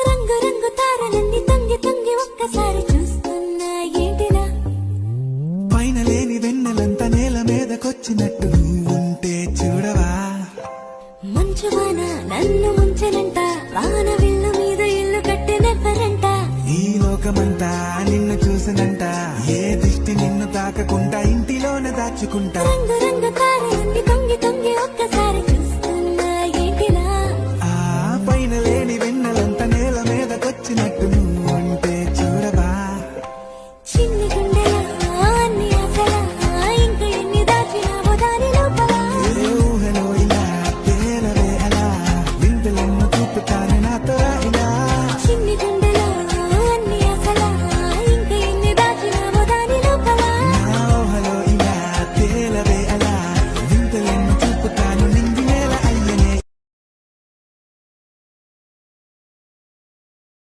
రంగు రంగు తారలన్నీ తొంగి తొంగి ఒక్కసారి చూస్తున్నా ఏంటిలా? పైన లేని వెన్నెలంతా నేల మీదకొచ్చినట్టు ఉంటే చూడవా? మంచు వాన నన్ను ముంచెనంట, వాన విల్లు మీద ఇల్లు కట్టినెవ్వరంట. ఈ లోకమంతా నిన్ను చూసినంట, ఏ దిష్టి నిన్ను తాకకుండా ఇంటిలోనే దాచుకుంటా. రంగు రంగు తారలన్నీ తొంగి తొంగి ఒక్కసారి